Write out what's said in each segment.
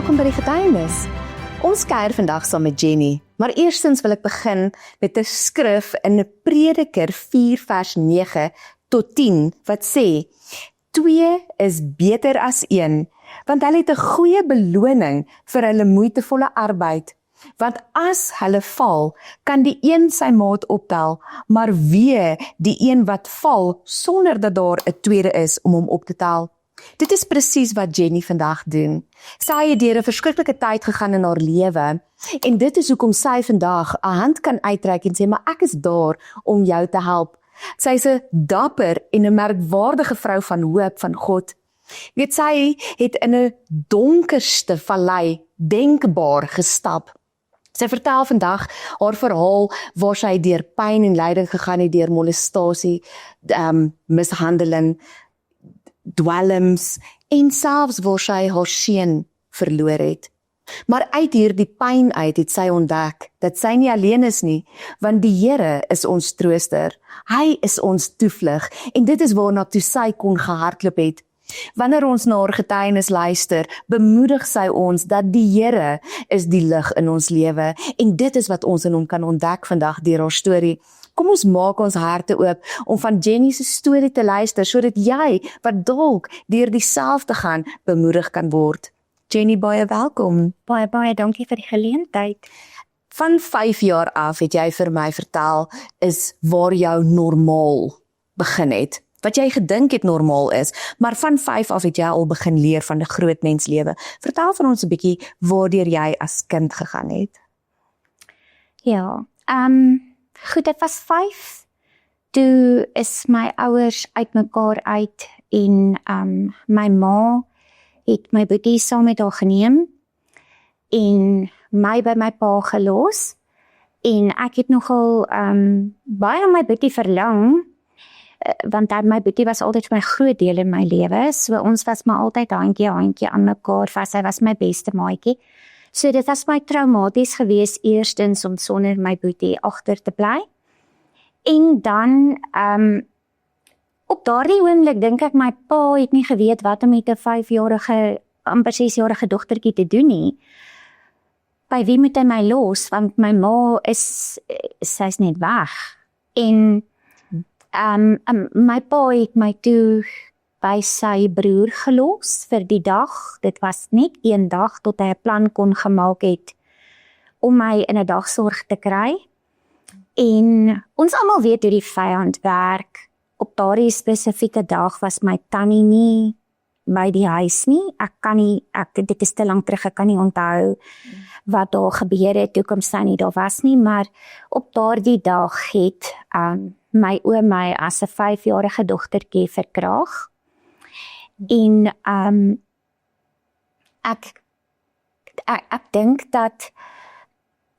Welkom by die getuienis. Ons kuier vandag saam met Jenny, maar eerstens wil ek begin met 'n skrif in Prediker 4 vers 9 tot 10 wat sê: 2 is beter as 1, want hulle het 'n goeie beloning vir hulle moeitevolle arbeid. Want as hulle val, kan die een sy maat optel, maar wee die een wat val sonder dat daar 'n tweede is om hom op te tel. Dit is presies wat Jenny vandag doen. Sy het deur 'n verskriklike tyd gegaan in haar lewe, en dit is hoekom sy vandag 'n hand kan uitreik en sê, maar ek is daar om jou te help. Sy is 'n dapper en 'n merkwaardige vrou van hoop van God. Weet, sy het in 'n donkerste vallei denkbaar gestap. Sy vertel vandag haar verhaal waar sy deur pyn en lyding gegaan het, deur molestasie, mishandeling, dwelms en selfs waar sy haar seun verloor het. Maar uit hierdie pyn uit het sy ontdek dat sy nie alleen is nie, want die Here is ons trooster. Hy is ons toevlug en dit is waarna toe sy kon gehardloop het. Wanneer ons na haar getuienis luister, bemoedig sy ons dat die Here is die lig in ons lewe en dit is wat ons in hom kan ontdek vandag deur haar storie. Kom ons maak ons harte oop om van Jenny se storie te luister, sodat jy, wat dalk deur dieselfde gaan, bemoedig kan word. Jenny, baie welkom. Baie dankie vir die geleentheid. Van 5 jaar af het jy vir my vertel, is waar jou normaal begin het. Wat jy gedink het normaal is, maar van 5 af het jy al begin leer van 'n groot menslewe. Vertel van ons 'n bietjie waardeur jy as kind gegaan het. Ja, goed, ek was 5. Toe is my ouers uitmekaar uit en my ma het my boetie saam met haar geneem en my by my pa gelos. En ek het nogal baie aan my boetie verlang, want my boetie was altyd vir my groot deel in my lewe, so ons was maar altyd handjie aan mekaar vas, hy was my beste maatjie. So dit was my traumaties gewees eerstens om sonder my boetie agter te bly. En dan, op daardie oomblik dink ek my pa het nie geweet wat om met 'n 5-jarige, amper 6-jarige dogtertjie te doen nie. By wie moet hy my los, want my ma sy's net weg. En my pa het my toe by sy broer gelos vir die dag. Dit was net 1 dag tot hy 'n plan kon gemaak het om my in 'n dagsorg te kry. En ons almal weet hoe die vyand werk. Op daardie spesifieke dag was my tannie nie by die huis nie. Dit is te lank terug, ek kan nie onthou wat daar gebeur het, toe kom sy nie daar was nie, maar op daardie dag het my oom my as 'n 5-jarige dogtertjie verkraag. En ek dink dat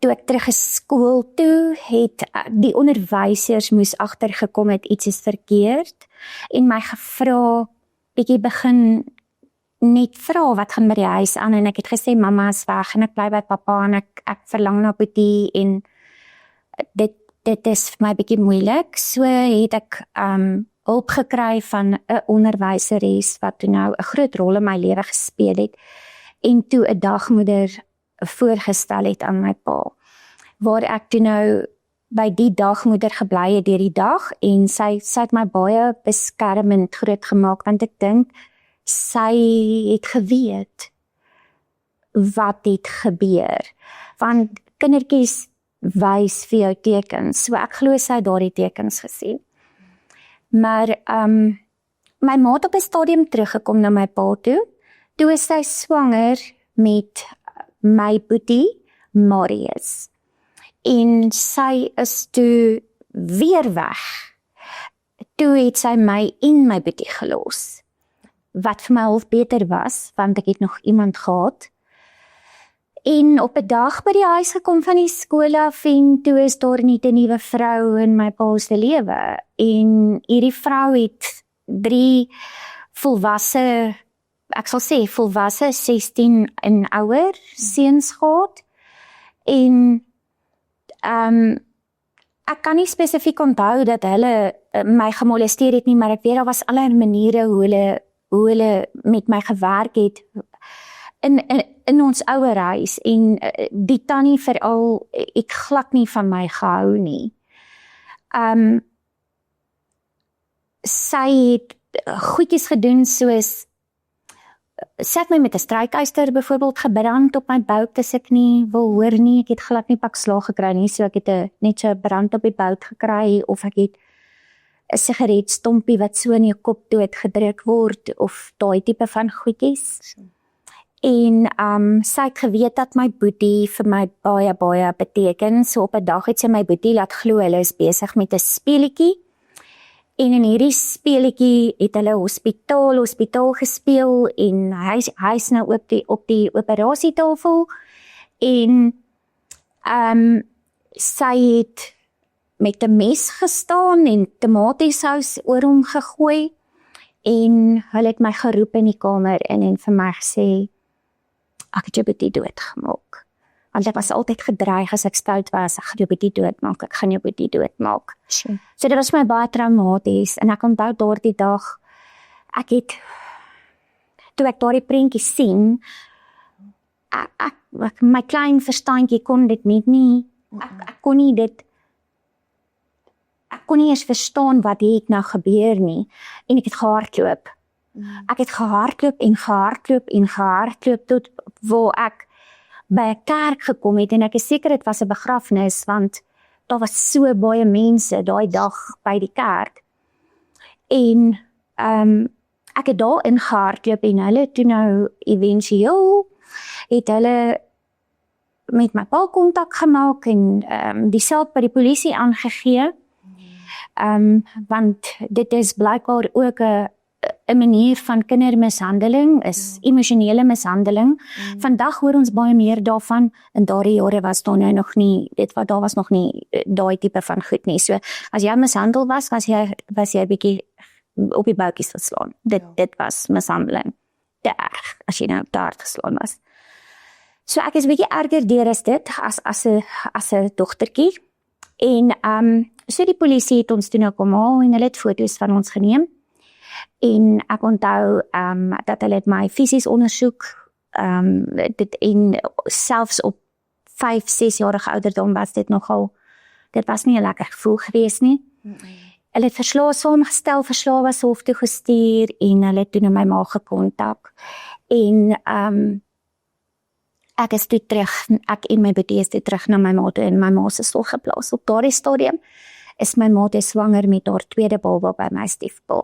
toe ek terug is skool toe, het die onderwysers moes agtergekom het iets is verkeerd en my gevra, bietjie begin net vra wat gaan by die huis aan, en ek het gesê mamma is weg en ek bly by pappa en ek verlang na boetie en dit is vir my bietjie moeilik. So het ek hulp gekry van 'n onderwyseres wat toe nou 'n groot rol in my lewe gespeel het en toe 'n dagmoeder voorgestel het aan my pa, waar ek toe nou by die dagmoeder gebly het deur die dag en sy het my baie beskermend groot gemaak, want ek dink sy het geweet wat het gebeur, want kindertjies wys vir jou tekens, so ek glo sy het daardie tekens gesien. Maar my ma het op 'n stadium teruggekom na my pa toe is sy swanger met my boetie Marius. En sy is toe weer weg. Toe het sy my en my boetie gelos. Wat vir my half beter was, want ek het nog iemand gehad. En op 'n dag by die huis gekom van die skool af en toe is daar net 'n nuwe vrou in my pa se lewe. En hierdie vrou het 3 volwasse, ek sal sê volwasse 16 en ouer seuns gehad. En ek kan nie spesifiek onthou dat hulle my gemolesteer het nie, maar ek weet daar was allerlei maniere hoe hulle met my gewerk het. in ons ouerhuis en die tannie veral, ek glad nie van my gehou nie. Sy het goedjies gedoen soos sy het my met 'n strykyster byvoorbeeld gebrand op my bout as ek nie wil hoor nie. Ek het glad nie pak slaag gekry nie, so ek het net so 'n brand op die bout gekry, of ek het 'n sigaretstompie wat so in jou kop dood gedruk word, of daai tipe van goedjies. En sy het geweet dat my boetie vir my baie, baie beteken. So op 'n dag het sy my boetie laat glo hulle is besig met 'n speletjie. En in hierdie speletjie het hulle hospitaal gespeel en hy is nou op die operasietafel en sy het met 'n mes gestaan en tomatiesous oor hom gegooi en hulle het my geroep in die kamer en vir my gesê ek het jou boetie doodgemaak. Want ek was altyd gedreig as ek stout was, ek gaan jou boetie doodmaak, ek gaan jou boetie doodmaak. Sure. So dit was my baie traumaties en ek onthou daardie dag, toe ek daardie prentjie sien, my klein verstandjie kon dit net nie, ek kon nie eens verstaan wat het nou gebeur nie, en ek het gehardloop. Ek het gehardloop tot waar ek by 'n kerk gekom het en ek is seker dit was 'n begrafnis want daar was so baie mense daai dag by die kerk. En ek het daar ingehardloop en hulle toe nou eventueel het hulle met my pa kontak gemaak en die saak by die polisie aangegee. Want dit is blykbaar ook 'n manier van kindermishandeling, is emosionele mishandeling. Vandag hoor ons baie meer daarvan, in daardie jare was daar nou nog nie, daar was nog nie daai tipe van goed nie. So, as jy mishandel was jy bietjie op die boutjies geslaan. Dit was mishandeling. Te erg, as jy nou daar geslaan was. So ek is bietjie erger deur as dit, as 'n dogtertjie. En so die polisie het ons toe nou kom haal en hulle het foto's van ons geneem. En ek onthou dat hulle het my fisies ondersoek, en selfs op 5-6 jarige ouderdom was dit was nie 'n lekker gevoel gewees nie. Hulle het verslae saamgestel, verslae was hof toe gestuur en hulle het toe na my ma gekontak. En ek is toe terug, ek en my boetie is toe terug na my ma toe en my ma se stoel geplaas. Op daardie stadium is my ma swanger met haar tweede baba by my stiefpa.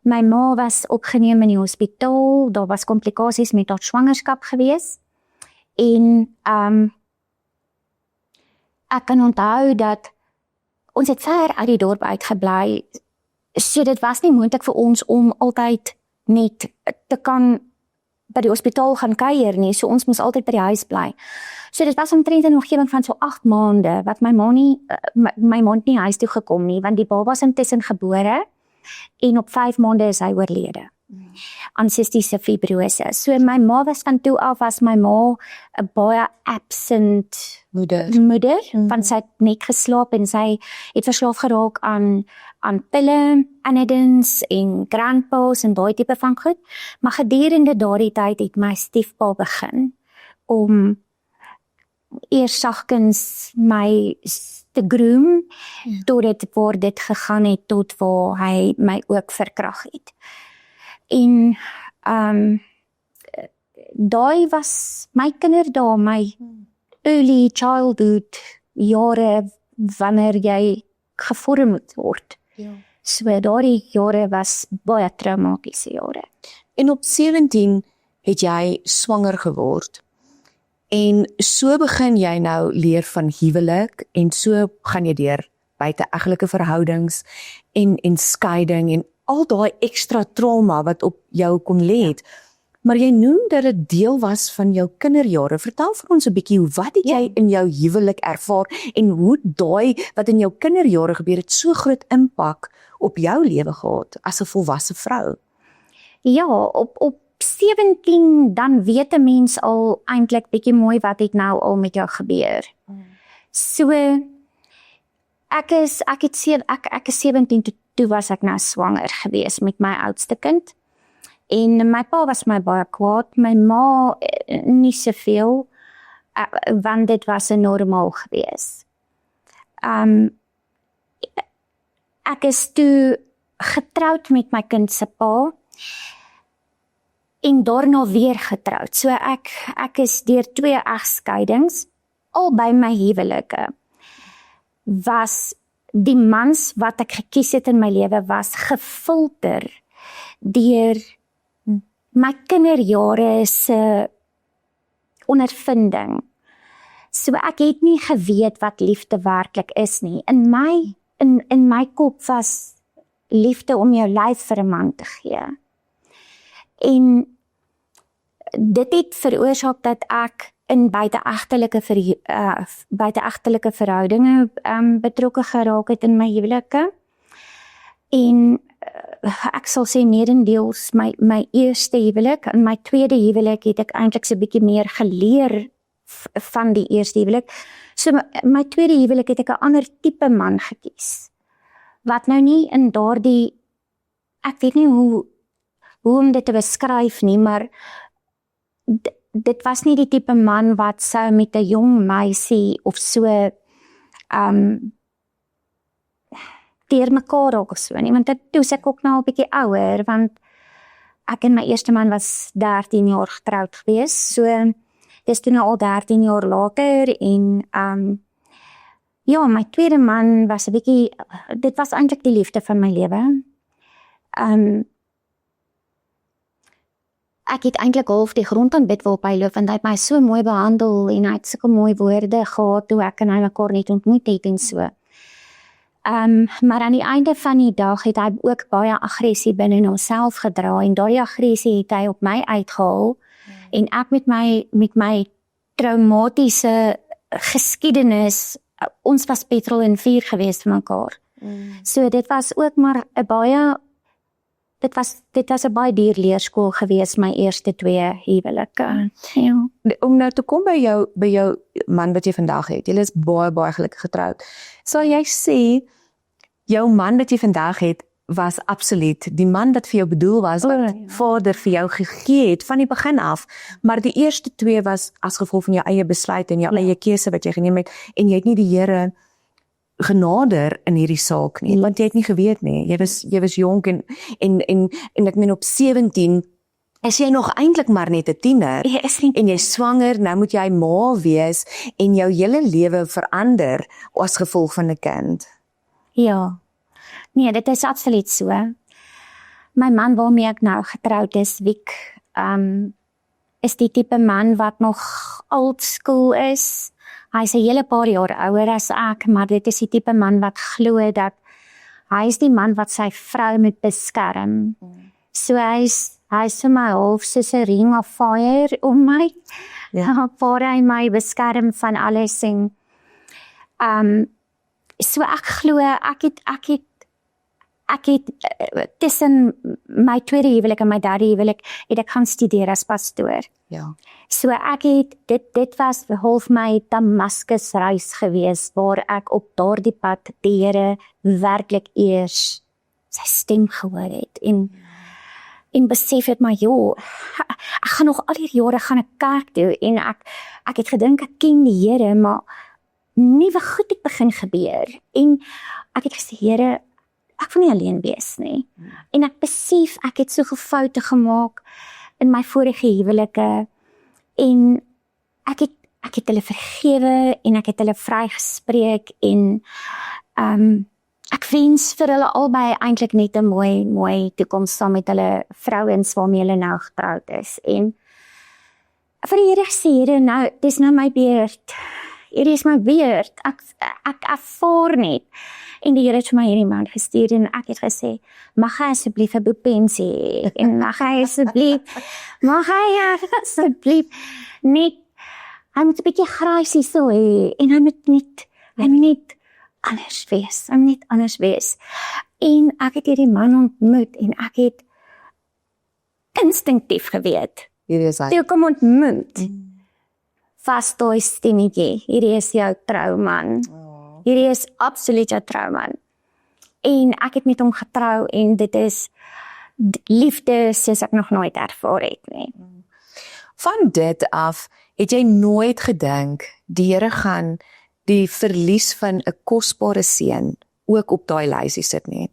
My ma was opgeneem in die hospitaal, daar was komplikasies met haar swangerskap gewees. En ek kan onthou dat ons het ver uit die dorp uitgebly, so dit was nie moontlik vir ons om altyd net te kan by die hospitaal gaan kuier nie, so ons moes altyd by die huis bly. So dit was omtrent 'n omgewing van so 8 maande, wat my ma nie huis toe gekom nie, want die baba was intussen gebore, en op 5 maande is hy oorlede. Aan sistiese fibrose. So my ma was van toe af, was my ma 'n baie absent moeder, want sy het net geslaap en sy het verslaaf geraak aan pille, anidins en grandpas en daai tipe van goed. Maar gedurende daardie tyd het my stiefpa begin om eers sagkens my te groom, tot waar dit gegaan het, tot waar hy my ook verkrag het. En daai was my kinderdae, my early childhood jare, wanneer jy gevorm moet word. So daardie jare was baie traumatiese jare. En op 17 het jy swanger geword. En so begin jy nou leer van huwelik en so gaan jy deur buiteegtelike verhoudings en skeiding en al daai ekstra trauma wat op jou kon lê het. Maar jy noem dat dit deel was van jou kinderjare. Vertel vir ons 'n bietjie, wat het jy in jou huwelik ervaar en hoe daai wat in jou kinderjare gebeur het so groot impak op jou lewe gehad as 'n volwasse vrou? Ja, op 17 dan weet 'n mens al eintlik bietjie mooi wat het nou al met jou gebeur. So ek is 17 toe was ek nou swanger gewees met my oudste kind. En my pa was my baie kwaad, my ma nie soveel, want dit was 'n normaal gewees. Ek is toe getroud met my kind se pa, en daarna weer getroud. So ek is deur 2 egskeidings, albei my huwelike, was die mans wat ek gekies het in my lewe was gefilter deur my kinderjare se ondervinding. So ek het nie geweet wat liefde werklik is nie. In my kop was liefde om jou lyf vir 'n man te gee. En dit het veroorsaak dat ek in buiteegtelike verhoudinge betrokke geraak het in my huwelike. En ek sal sê meerendeels my eerste huwelik, en my tweede huwelik het ek eintlik so 'n bietjie meer geleer van die eerste huwelik. So my tweede huwelik het ek 'n ander tipe man gekies. Wat nou nie in daardie, ek weet nie hoe om dit te beskryf nie, maar dit was nie die tipe man wat sou met 'n jong meisie of so deur mekaar raak of so nie, want toe is ek ook nou 'n bietjie ouer, want ek en my eerste man was 13 jaar getroud gewees, so dis toe nou al 13 jaar later, en ja, my tweede man was 'n bietjie, dit was eintlik die liefde van my lewe. Ek het eintlik half die grond aanbid waarop hy loop, want hy het my so mooi behandel, en hy het sulke mooi woorde gehad, toe ek en hy mekaar net ontmoet het, en so. Maar aan die einde van die dag het hy ook baie aggressie binne homself gedra, en daardie aggressie het hy op my uitgehaal, en ek met my traumatiese geskiedenis, ons was petrol en vuur geweest vir mekaar. So dit was ook maar 'n baie, dit was 'n baie duur leerskool geweest, my eerste 2 huwelike. Ja. Om nou te kom by jou man wat jy vandag het, jy is baie gelukkig getroud. Sal jy sê, jou man wat jy vandag het, was absoluut die man wat vir jou bedoel was, wat Vader vir jou gegee het, van die begin af, maar die eerste 2 was as gevolg van jou eie besluit en jou eie keuse wat jy geneem het, en jy het nie die Here genader in hierdie saak nie, want jy het nie geweet nie, jy was jonk, en ek meen op 17, is jy nog eintlik maar net 'n tiener, en jy swanger, nou moet jy ma wees, en jou hele lewe verander, as gevolg van 'n kind. Ja. Nee, dit is absoluut so. My man waarmee ek nou getroud is, Wiek, is die tipe man wat nog old school is. Hy is 'n hele paar jaar ouer as ek, maar dit is die tipe man wat glo dat hy is die man wat sy vrou moet beskerm. So hy is vir my half soos 'n ring of fire om my, waar hy my beskerm van alles, en so ek glo, ek het tussen my tweede huwelik en my derde huwelik het ek gaan studeer as pastoor. Ja. So ek het, dit was half my Damaskus reis gewees, waar ek op daardie pad die Here werklik eers sy stem gehoor het, en besef het, maar joh, ek gaan nog al hierdie jare gaan 'n kerk toe, en ek het gedink ek ken die Here, maar nuwe goed het begin gebeur, en ek het gesê, Here, ek wil nie alleen wees nie. En ek besef, ek het soveel foute gemaak in my vorige huwelike, en ek het hulle vergewe, en ek het hulle vrygespreek, en ek wens vir hulle albei eintlik net 'n mooi toekoms saam met hulle vrouens waarmee hulle nou getroud is. En vir die Here sê, Here, nou, dis nou my beurt. Hierdie is my beurt. Ek ervaar net. En die Here het vir my hierdie man gestuur, en ek het gesê, mag hy asseblief 'n boepensie hê, en mag hy asseblief net, hy moet 'n bietjie grasie so hê, en hy moet net anders wees. En ek het hierdie man ontmoet, en ek het instinktief geweet, Hierdie is hy. toe kom ontmoet, vas daai stemmetjie, hierdie is jou trouman. Hierdie is absoluut jou trouman. En ek het met hom getrou, en dit is liefde soos ek nog nooit ervaar het nie. Van dit af, het jy nooit gedink, die Here gaan die verlies van 'n kosbare seun ook op daai lysie sit nie?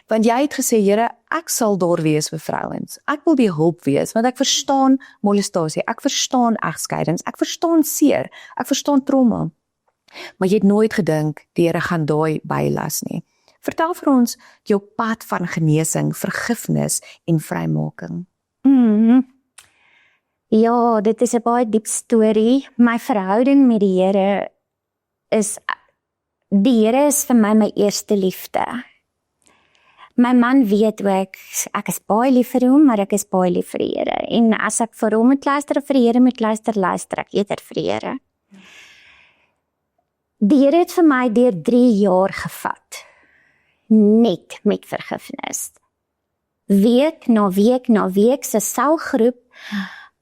Want jy het gesê, Here, ek sal daar wees vir vrouens. Ek wil die hulp wees, want ek verstaan molestasie, ek verstaan egskeidings, ek verstaan seer, ek verstaan trauma. Maar jy het nooit gedink, die Here gaan daai bylas nie. Vertel vir ons jou pad van genesing, vergifnis en vrymaking. Ja, dit is 'n baie diep storie. My verhouding met die Here is vir my eerste liefde. My man weet ook, ek is baie lief vir hom, maar ek is baie lief vir die Here. En as ek vir hom moet luister, vir die Here moet luister ek eerder vir die Here. Die Here het vir my deur 3 jaar gevat, net met vergifnis. Week na week na week, se selgroep,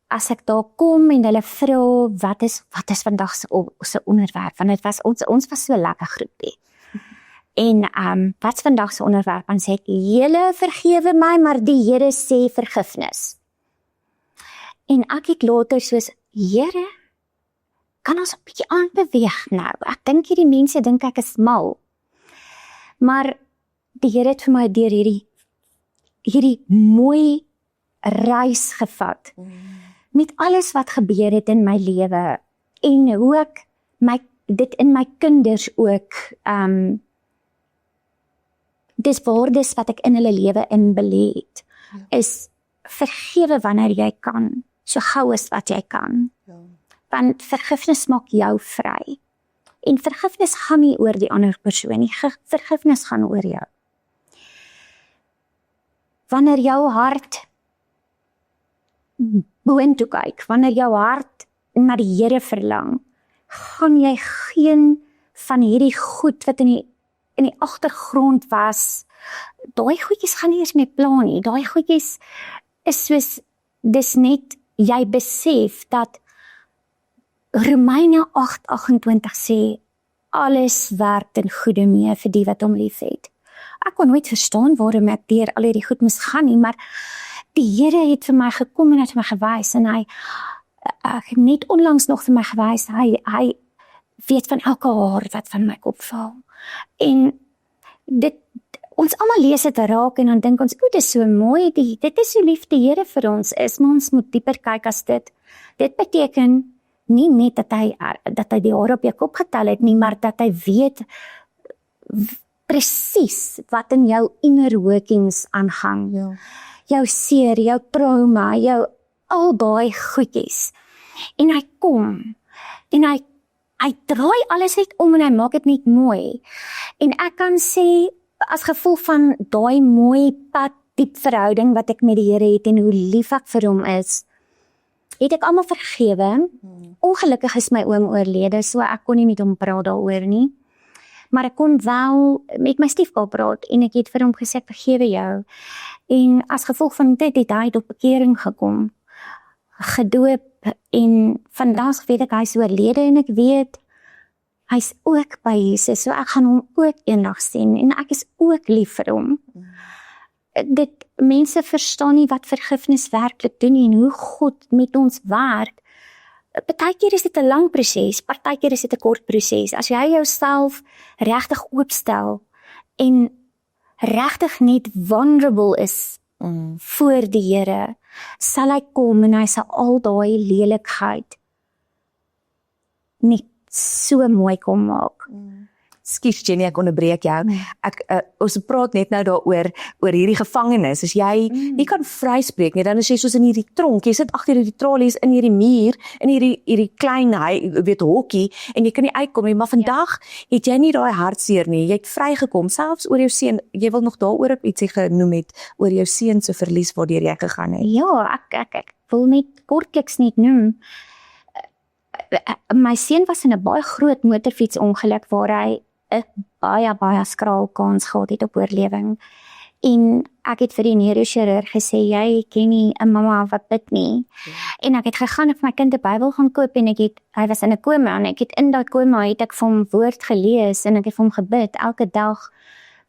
as ek daar kom en hulle vra, wat is vandag se onderwerp, want dit was ons was so lekker groepie. En wat is vandag se onderwerp? Dan sê ek, julle vergewe my, maar die Here sê vergifnis. En ek het later soos, Here, kan ons 'n bietjie aanbeweeg nou? Ek dink hierdie mense dink ek is mal. Maar die Here het vir my deur hierdie mooi reis gevat. Met alles wat gebeur het in my lewe en hoe ek dit in my kinders ook dis waardes wat ek in hulle lewe inbelê het, is vergewe wanneer jy kan, so gou as wat jy kan. Want vergifnis maak jou vry. En vergifnis gaan nie oor die ander persoon nie, vergifnis gaan oor jou. Wanneer jou hart boontoe kyk, wanneer jou hart na die Here verlang, gaan jy geen van hierdie goed wat in die agtergrond was, daai goedjies gaan nie eens meer pla nie. Daai goedjies is soos, dis net, jy besef dat Romeine 8:28 sê, alles werk ten goeie mee vir die wat hom lief het. Ek kon nooit verstaan waarom ek deur al hierdie goed moes gaan nie, maar die Here het vir my gekom en het my gewys, en hy het net onlangs nog vir my gewys, hy weet van elke haar wat van my kop val. En ons almal lees dit raak en dan dink ons, dit is so mooi, dit is hoe lief die Here vir ons is, maar ons moet dieper kyk as dit. Dit beteken nie net dat hy die hare op jou kop getel het nie, maar dat hy weet presies wat in jou inner workings aangaan. Ja. Jou seer, jou trauma, jou al daai goedjies. En hy kom, en hy draai alles uit om en hy maak dit net mooi. En ek kan sê, as gevolg van daai mooi pad, diep verhouding wat ek met die Here het en hoe lief ek vir hom is, het ek almal vergewe. Ongelukkig is my oom oorlede, so ek kon nie met hom praat daaroor nie. Maar ek kon wel met my stiefpa praat en ek het vir hom gesê, ek vergewe jou. En as gevolg van dit het hy tot bekering gekom, gedoop, en vandag weet ek hy is oorlede en ek weet hy is ook by Jesus, so ek gaan hom ook eendag sien en ek is ook lief vir hom. Mense verstaan nie wat vergifnis werklik doen en hoe God met ons werk. Partykeer is dit 'n lang proses, partykeer is dit 'n kort proses. As jy jouself regtig oopstel en regtig net vulnerable is voor die Here, sal hy kom en hy sal al daai lelikheid net so mooi kom maak. Skus Jenny, ek onderbreek jou. Ons praat net nou daaroor hierdie gevangenis. As jy nie kan vryspreek nie, dan is jy soos in hierdie tronk. Jy sit agter hierdie tralies in hierdie muur, in hierdie klein hokkie, en jy kan nie uitkom nie. Maar vandag het jy nie daai hartseer nie. Jy het vrygekom, selfs oor jou seun. Jy wil nog daaroor op ietsie genoem het, oor jou seun se verlies waardeur jy gegaan het. Ja, ek wil net kortliks net noem. My seun was in 'n baie groot motorfietsongeluk waar hy 'n baie skraal kans gehad het op oorlewing. En ek het vir die neurochirurg gesê, jy ken nie 'n mamma wat bid nie. En ek het gegaan en vir my kind 'n Bybel gaan koop en hy was in 'n koma en ek het in daai koma het ek vir hom woord gelees en ek het vir hom gebid elke dag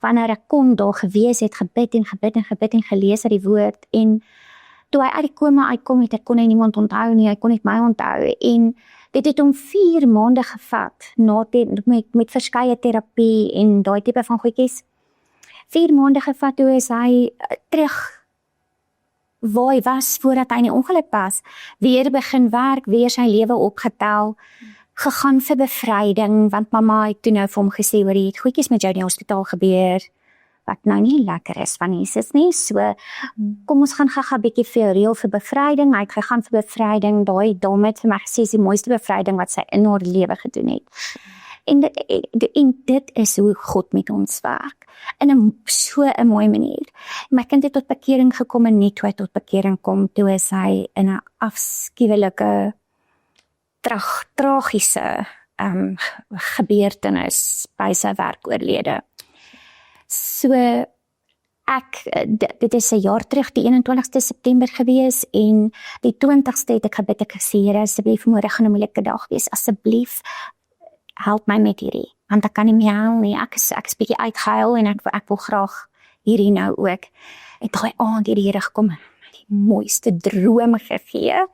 wanneer ek kon daar gewees het, gebid en gelees uit die woord, en toe hy uit die koma uitkom het, kon hy niemand onthou nie, hy kon net my onthou, en dit het hom 4 maande gevat, met verskeie terapie en daai tipe van goedjies, 4 maande gevat, toe is hy terug waar hy was voordat hy in die ongeluk was, weer begin werk, weer sy lewe opgetel, gegaan vir bevryding, want mamma het toe nou vir hom gesê, hoor, jy het goedjies met jou in die hospitaal gebeur, wat nou nie lekker is van Jesus nie, so, kom ons gaan gaga bietjie vir jou reël vir bevryding, hy het gegaan vir bevryding, daai dame het vir my gesê, die mooiste bevryding wat sy in haar lewe gedoen het, en dit is hoe God met ons werk, in so 'n mooi manier. My kind het tot bekering gekom, en nie toe hy tot bekering kom, toe is hy in 'n afskuwelike, tragiese gebeurtenis by sy werk oorlede. So, dit is 'n jaar terug, die 21ste September gewees, en die 20ste het ek gebid, ek gesê, Here, asseblief, môre gaan 'n moeilike dag wees, asseblief, help my met hierdie, want ek kan nie meer huil nie, ek is bietjie uitgehuil, en ek wil graag hierdie nou ook. En daai aand het die Here gekom, die mooiste droom gegee,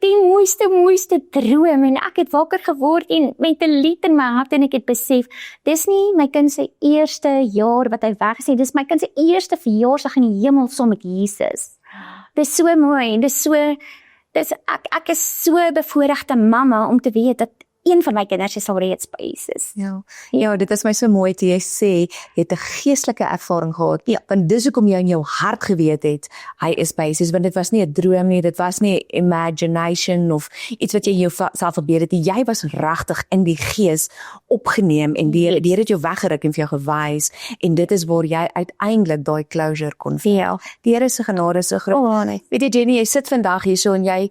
die mooiste droom, en ek het wakker geword, en met 'n lied in my hart, en ek het besef, dis nie my kind se eerste jaar wat hy weg is, dis my kind se eerste verjaarsdag in die hemel saam met Jesus. Dis so mooi, ek is so bevoorregte mamma om te weet dat een van my kinders is al reeds by Jesus. Ja, dit is my so mooi toe jy sê, jy het 'n geestelike ervaring gehad, want dis hoekom jy in jou hart geweet het, hy is by Jesus, want dit was nie 'n droom nie, dit was nie imagination, of iets wat jy jouself verbeel het, jy was regtig in die gees opgeneem, en die Here het jou weggeruk en vir jou gewys, en dit is waar jy uiteindelik daai closure kon vind. Die Here se genade is so groot. Weet jy, Jenny, jy sit vandag hierso, en jy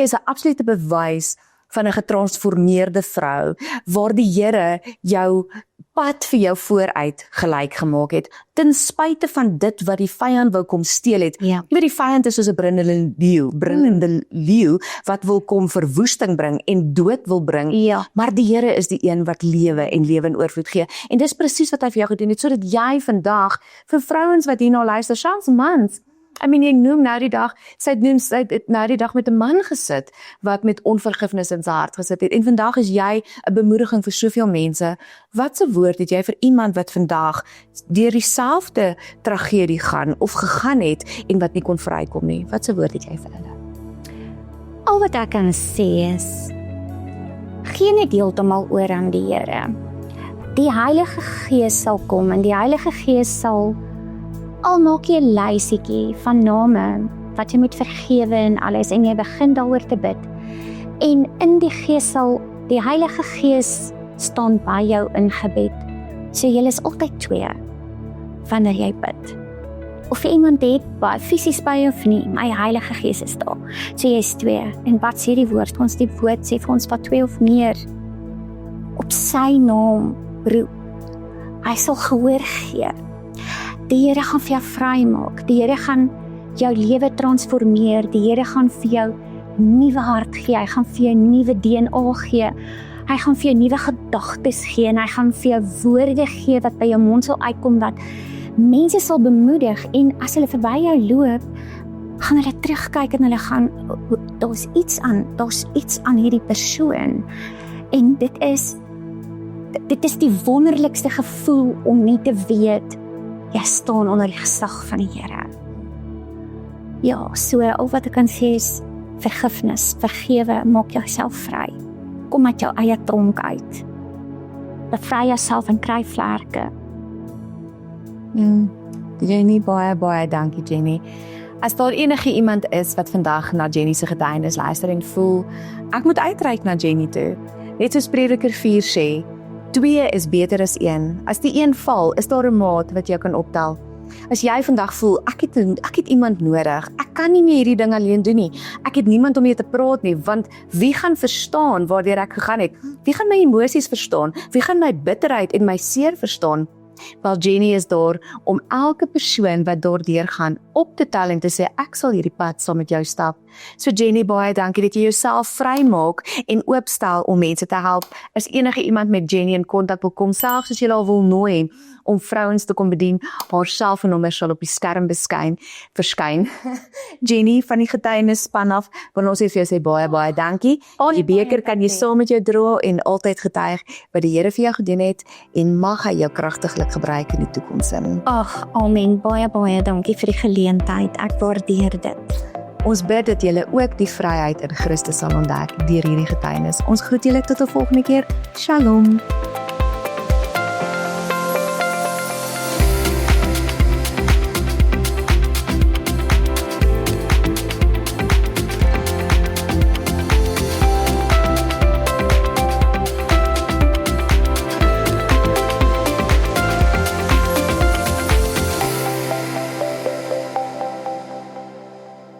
is 'n absolute bewys van 'n getransformeerde vrou, waar die Here jou pad vir jou vooruit gelyk gemaak het, ten spyte van dit wat die vyand wou kom steel het. Jy weet, die vyand is soos 'n brullende leeu, wat wil kom verwoesting bring en dood wil bring, maar die Here is die een wat lewe en lewe in oorvloed gee, en dis presies wat hy vir jou gedoen het, sodat jy vandag, vir vrouens wat hierna luister, selfs mans, ek noem nou die dag, sy het nou die dag met 'n man gesit, wat met onvergifnis in sy hart gesit het, en vandag is jy 'n bemoediging vir soveel mense. Wat 'n woord het jy vir iemand wat vandag deur dieselfde tragedie gaan, of gegaan het, en wat nie kon vrykom nie? Wat 'n woord het jy vir hulle? Al wat ek kan sê is, gee net heeltemal oor aan die Here. Die Heilige Gees sal kom, en die Heilige Gees sal al maak jy 'n lysietjie van name wat jy moet vergewe en alles, en jy begin daaroor te bid, en in die Gees sal die Heilige Gees staan by jou in gebed, so jy is altyd 2 wanneer jy bid, of iemand het fisies by jou of nie, my Heilige Gees is daar, so jy is 2, en wat sê die woord? Die woord sê vir ons, wat 2 of meer op sy naam roep, hy sal gehoor gee. Die Here gaan vir jou vry maak, die Here gaan jou lewe transformeer, die Here gaan vir jou nuwe hart gee, hy gaan vir jou nuwe DNA gee, hy gaan vir jou nuwe gedagtes gee, en hy gaan vir jou woorde gee wat by jou mond sal uitkom, wat mense sal bemoedig, en as hulle verby jou loop, gaan hulle terugkyk, en hulle gaan, daar's iets aan hierdie persoon, en dit is die wonderlikste gevoel om nie te weet, jy staan onder die gesag van die Here. Ja, so al wat ek kan sê is, vergifnis, vergewe, maak jouself vry. Kom uit jou eie tronk uit. Bevry jouself en kry vlerke. Jenny, baie dankie, Jenny. As daar enige iemand is wat vandag na Jenny se getuienis luister en voel, ek moet uitreik na Jenny toe, net soos Prediker 4 sê, 2 is beter as 1. As die 1 val, is daar 'n maat wat jou kan optel. As jy vandag voel, ek het iemand nodig, ek kan nie meer hierdie ding alleen doen nie, ek het niemand om mee te praat nie, want wie gaan verstaan waardeur ek gegaan het? Wie gaan my emosies verstaan? Wie gaan my bitterheid en my seer verstaan? Wel, Jenny is daar om elke persoon wat daardeur gaan op te tel en te sê, ek sal hierdie pad saam met jou stap. So Jenny, baie dankie dat jy jouself vrymaak en oopstel om mense te help. As enige iemand met Jenny in kontak wil kom, selfs as jy haar wil nooi om vrouens te kom bedien, haar selfoonnommer sal op die skerm verskyn. Jenny van die getuienisspan af, wil ons vir jou sê baie dankie. Die beker kan jy saam met jou dra en altyd getuig wat die Here vir jou gedoen het en mag hy jou kragtiglik gebruik in die toekoms in. Ag, amen. Baie dankie vir die geleentheid. Ek waardeer dit. Ons bid dat julle ook die vryheid in Christus sal ontdek deur hierdie getuienis. Ons groet julle tot 'n volgende keer. Shalom.